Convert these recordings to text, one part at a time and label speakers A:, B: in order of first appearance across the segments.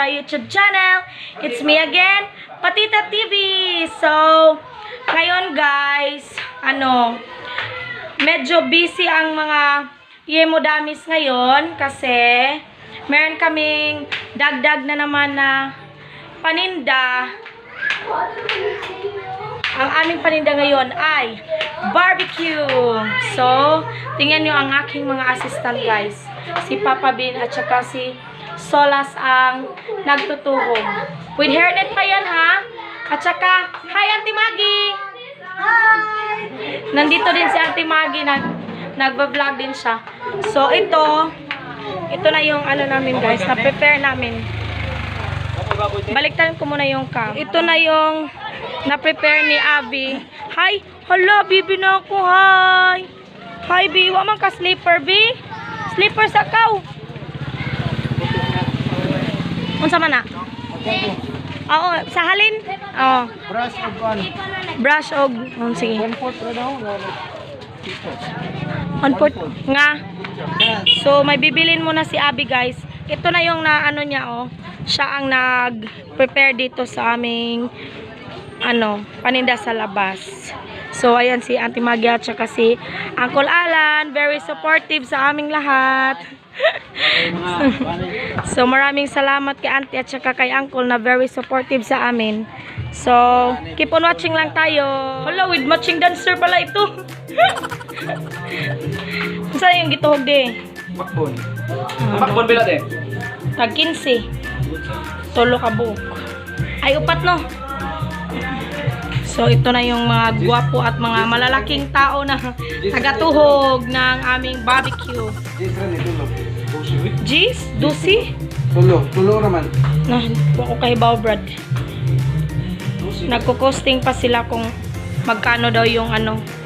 A: YouTube channel. It's me again, Patita TV. So, ngayon guys, medyo busy ang mga Yemodamis ngayon kasi meron kaming dagdag na naman na paninda. Ang aming paninda ngayon ay barbecue. So, tingnan nyo ang aking mga assistant guys. Si Papa Bin at saka si Solas ang nagtutuhog. With hairnet pa yan ha. At saka, hi Auntie Maggie! Hi! Nandito din si Auntie Maggie. Nagba-vlog din siya. So, ito na yung namin guys. Na-prepare namin. Baliktarin ko muna yung cam. Ito na yung na-prepare ni Abby. Hi! Hala, bibi na ako. Hi! Hi, bi. Wa man ka slipper, bi. Slipper sa kaw. Unsa man na? Oo, sa halin? Oo.
B: Brush og one.
A: Brush og. Sige.
B: 1/4 ra daw.
A: 1/4 nga. So, may bibilin muna si Abby, guys. Ito na yung niya, oh. Siya ang nag-prepare dito sa aming paninda sa labas. So, ayan si Auntie Maggie at saka si Uncle Alan. Very supportive sa aming lahat. So, maraming salamat kay Auntie at saka kay Uncle na very supportive sa amin. So, keep on watching lang tayo. Hello, with matching dancer pala ito. Saan yung gituhog di?
B: Bakbon. Bakbon bila de.
A: Tag 15. Tolo ka buok. Ay, upat no. So, ito na yung mga gwapo at mga malalaking tao na tagatuhog ng aming barbecue. Gis? Dusi?
B: Tulo naman.
A: Nah, ako kay Brad. Nagko-costing pa sila kung magkano daw yung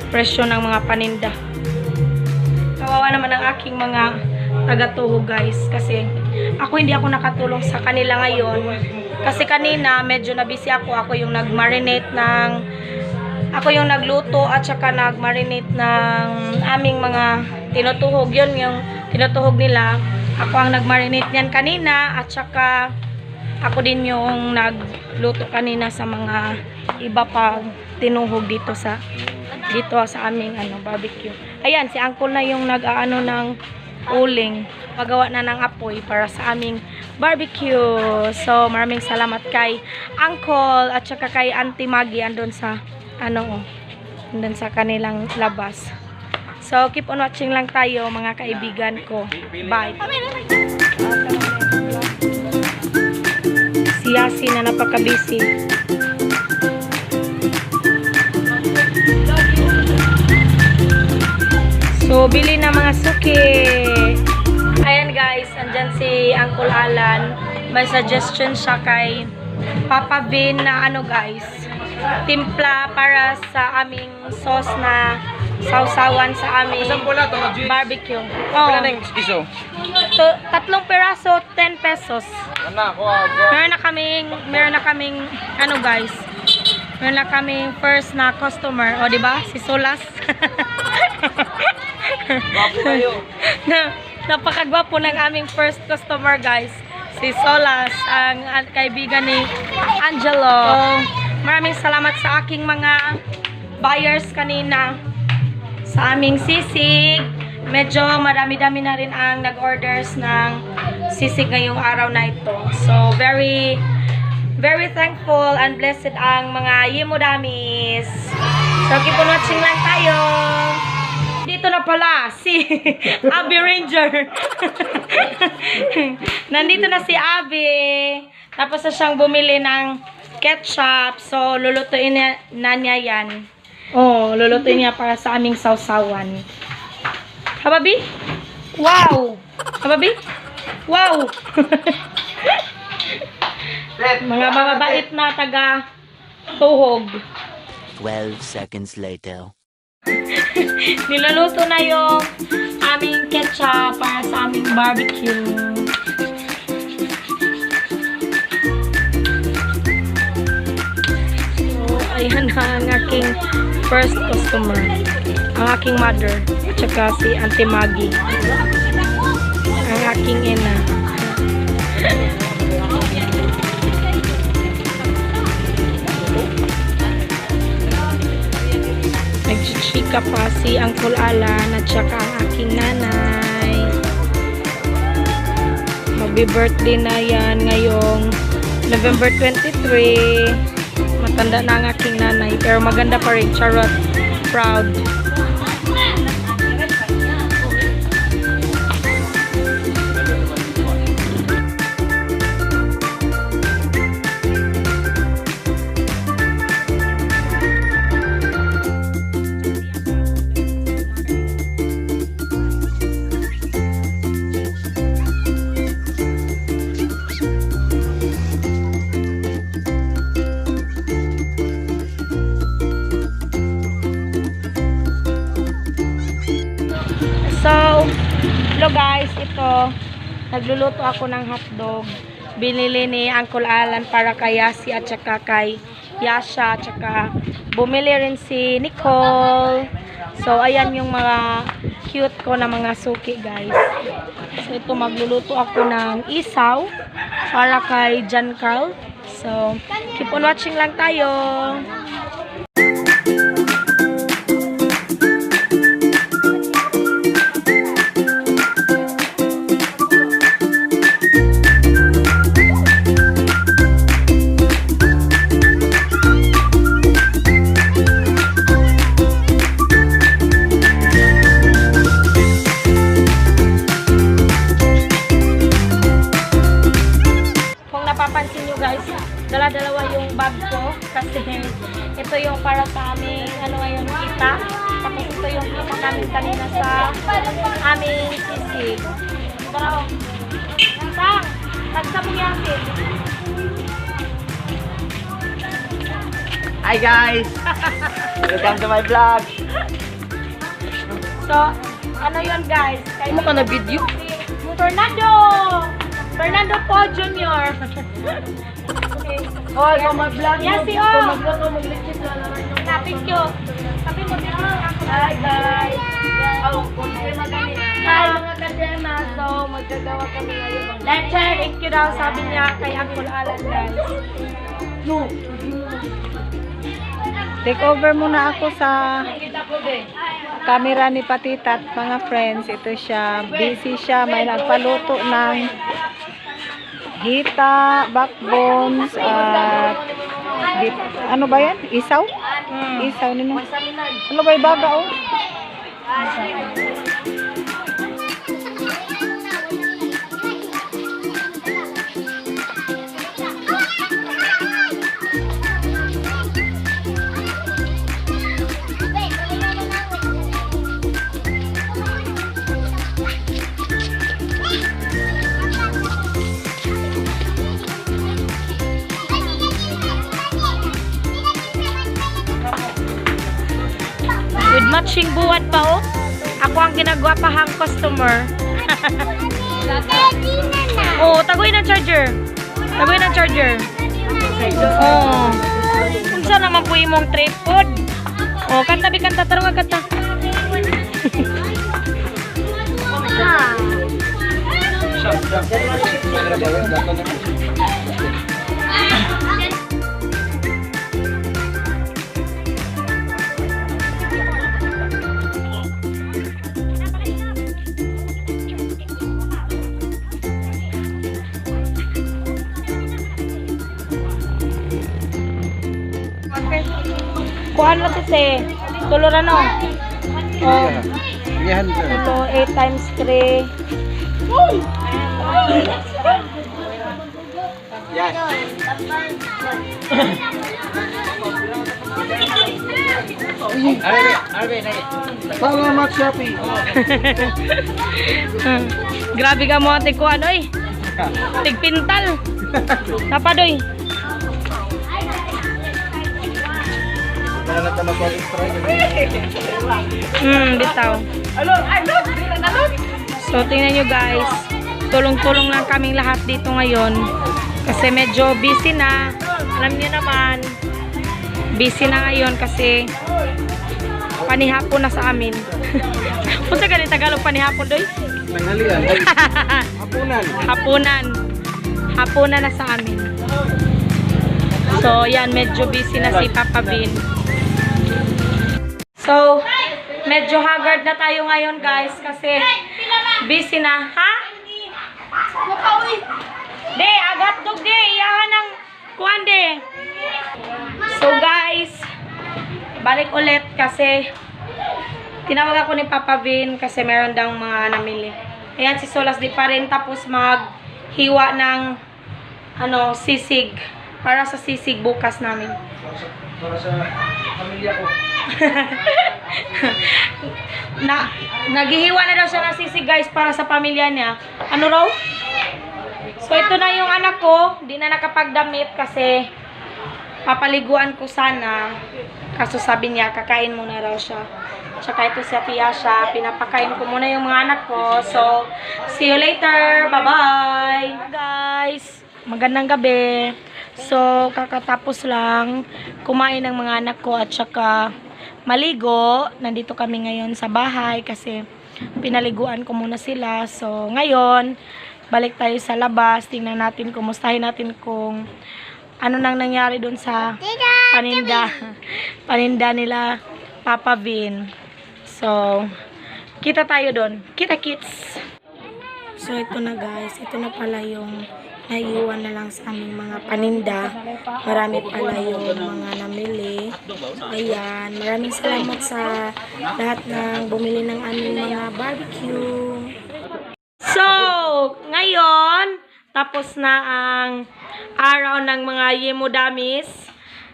A: presyo ng mga paninda. Kawawa naman ang aking mga tagatuhog guys kasi hindi ako nakatulong sa kanila ngayon kasi kanina medyo na-busy ako yung nag-marinate ako yung nagluto at saka nag-marinate ng aming mga tinutuhog. Yun yung tinutuhog nila, ako ang nag-marinate niyan kanina at saka ako din yung nagluto kanina sa mga iba pa tinuhog dito sa aming barbecue. Ayan, si Uncle na yung nag-aano ng uling. Pagawa na ng apoy para sa aming barbecue. So, maraming salamat kay Uncle at saka kay Auntie Maggie andun sa andun sa kanilang labas. So, keep on watching lang tayo mga kaibigan ko. Bye. Si Yasi na napaka-busy. So, bili na mga suki. Ayan guys, andyan si Uncle Alan. May suggestion siya kay Papa Bin na guys, timpla para sa aming sauce na sausawan sa aming barbecue. Oh.
B: 3
A: peraso, 10 pesos. Meron na kaming guys. Meron na kaming first na customer. O, diba? Si Solas. Napakagwapo ng aming first customer guys, si Solas, ang kaibigan ni Angelo. So, maraming salamat sa aking mga buyers kanina sa aming sisig. Medyo marami-dami na rin ang nag-orders ng sisig ngayong araw na ito. So, very very thankful and blessed ang mga Yemodamis. So, keep on watching lang tayo. Dito na pala si Abby Ranger. Nandito na si Abby. Tapos na siyang bumili ng ketchup. So, lulutuin na niya yan. Oh, lulutuin niya para sa aming sausawan. Hababi? Wow! Hababi? Wow! Mga mababait na taga-tuhog.
C: 12 seconds later.
A: Niluluto na yung aming ketchup para sa aming barbecue. So, ayan na ang aking first customer. Ang aking mother. At saka si Auntie Maggie. Ang aking ina. ka pa si Uncle Alan at saka ang aking nanay. Magbi-birthday na yan ngayong November 23. Matanda na ang aking nanay pero maganda pa rin. Charot. Proud. So, hello guys, ito, nagluluto ako ng hotdog. Binili ni Uncle Alan para kay Yasi at saka kay Yasha, at saka bumili rin si Nicole. So, ayan yung mga cute ko na mga suki guys. So, ito magluluto ako ng isaw para kay John Carl. So, keep on watching lang tayo. Napapansin nyo guys, dala-dalawa yung bag ko kasi ito yung para sa aming ano ngayon kita, tapos ito yung kita namin kanina sa aming sisig. Pero sang, nagsabong yasin.
B: Hi guys! Welcome to my vlog!
A: So, ano yun guys?
B: Ano ka na video?
A: Fernando po Jr.
B: Oh, ikaw mag-vlog mo.
A: Yes, si O.
B: Ikaw mag-vlog mo, mag-legit na naman yung...
A: Thank you. Sabi mo dito ako.
B: Hi guys! Oh, kung kayo magaling. Hi mga kadena! So, magkagawa kami ngayon.
A: Leche, thank you daw. Sabi niya kay Uncle Alan guys.
B: No!
D: Take over muna ako sa camera ni Patita at mga friends. Ito siya, busy siya, may nagpaluto ng hita, backbones, at ano ba yan? Isaw? Isaw nino. Ano ba yung baga oh?
A: With matching buwan pa oh. Ako ang ginagwapahang customer. Oh, tagoy na charger. Tagoy na charger. Oh. Unsa naman po imong tripod? Oh, kanta bi kanta tarong kanta. Kuhan mo tete. Tuluran no. Oh.
B: Yan sir.
A: Ito 8 times 3.
B: Yes. Salamat Shopee.
A: Grabe ka mo ate ko ano eh. Tigpintal. Napadoy.
B: Kaya ka mag-extra.
A: Bitaw. So, tingnan nyo guys. Tulong-tulong lang kaming lahat dito ngayon. Kasi medyo busy na. Alam niyo naman. Busy na ngayon kasi panihapon na sa amin. Punta ka rin Tagalog panihapon doy?
B: Nanghalian. Hapunan.
A: Hapunan. Hapunan na sa amin. So, yan. Medyo busy na si Papa Bin. So, medyo haggard na tayo ngayon, guys, kasi busy na. Ha? De, agat dog de. Iyahan ng kuwan de. So, guys, balik ulit kasi tinawag ako ni Papa Vin kasi meron daw mga namili. Ayan, si Solas di pa rin tapos maghiwa ng sisig. Para sa sisig bukas namin.
E: Para sa pamilya ko.
A: Naghihiwa na daw siya ng sisig, guys, para sa pamilya niya. Ano raw? So, ito na yung anak ko. Di na nakapagdamit kasi papaliguan ko sana. Kaso sabi niya, kakain muna raw siya. Tsaka ito si Tia siya. Pinapakain ko muna yung mga anak ko. So, see you later. Bye-bye. Guys, magandang gabi. So, kakatapos lang kumain ng mga anak ko at saka maligo. Nandito kami ngayon sa bahay kasi pinaliguan ko muna sila. So, ngayon, balik tayo sa labas. Tingnan natin, kumustahin natin kung ano nang nangyari dun sa paninda nila Papa Vin. So, kita tayo dun. Kita kits. So, ito na guys. Ito na pala yung naiiwan na lang sa aming mga paninda. Marami pala yung mga namili. Ayan. Maraming salamat sa lahat ng bumili ng aming mga barbecue. So, ngayon, tapos na ang araw ng mga yemudamis.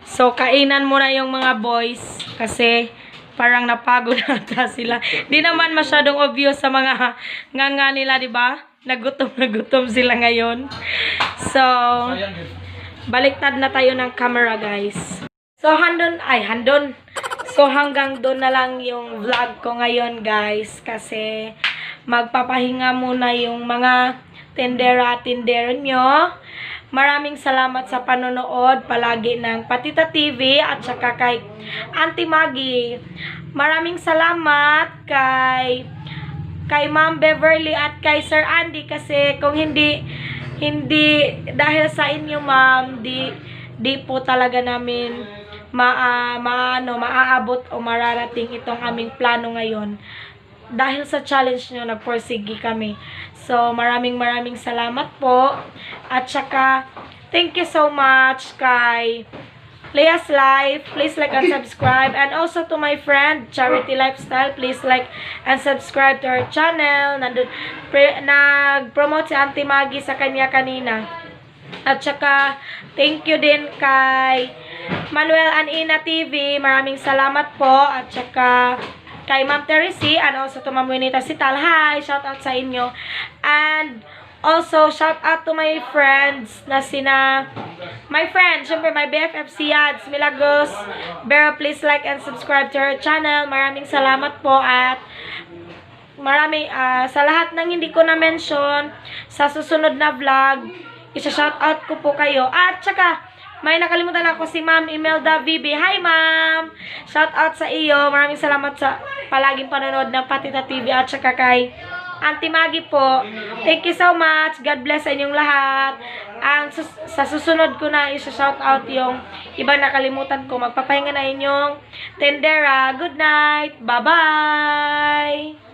A: So, kainan muna yung mga boys kasi parang napagod na sila. Di naman masyadong obvious sa mga nganga nila, di ba? Nagutom sila ngayon. So, baliktad na tayo ng camera, guys. So, So, hanggang doon na lang yung vlog ko ngayon, guys. Kasi, magpapahinga muna yung mga tindera-tindero nyo. Maraming salamat sa panonood palagi ng Patita TV at saka kay Auntie Maggie. Maraming salamat kay Ma'am Beverly at kay Sir Andy kasi kung hindi dahil sa inyo, ma'am, di po talaga namin maaabot o mararating itong aming plano ngayon. Dahil sa challenge nyo, nagporsigi kami. So, maraming salamat po. At saka, thank you so much kay Leah's Life. Please like and subscribe. And also to my friend, Charity Lifestyle. Please like and subscribe to her channel. Nag-promote si Auntie Maggie sa kanya kanina. At saka, thank you din kay Manuel and Ina TV. Maraming salamat po. At saka, kay Ma'am Teresi, and also to Ma'am Winita Sital. Hi! Shout out sa inyo. And also, shout out to my friends na my friend, syempre, my BFF si Yads Milagros. Pero please like and subscribe to her channel. Maraming salamat po at sa lahat ng hindi ko na-mention sa susunod na vlog, isa-shout out ko po kayo. At saka, may nakalimutan ako si Ma'am Imelda VB. Hi, Ma'am! Shout out sa iyo. Maraming salamat sa palaging panonood ng Patita TV at saka kay Auntie Maggie po. Thank you so much. God bless sa inyong lahat. Sa susunod ko na isa-shout out yung iba nakalimutan ko. Magpapahinga na inyong tendera. Good night. Bye-bye!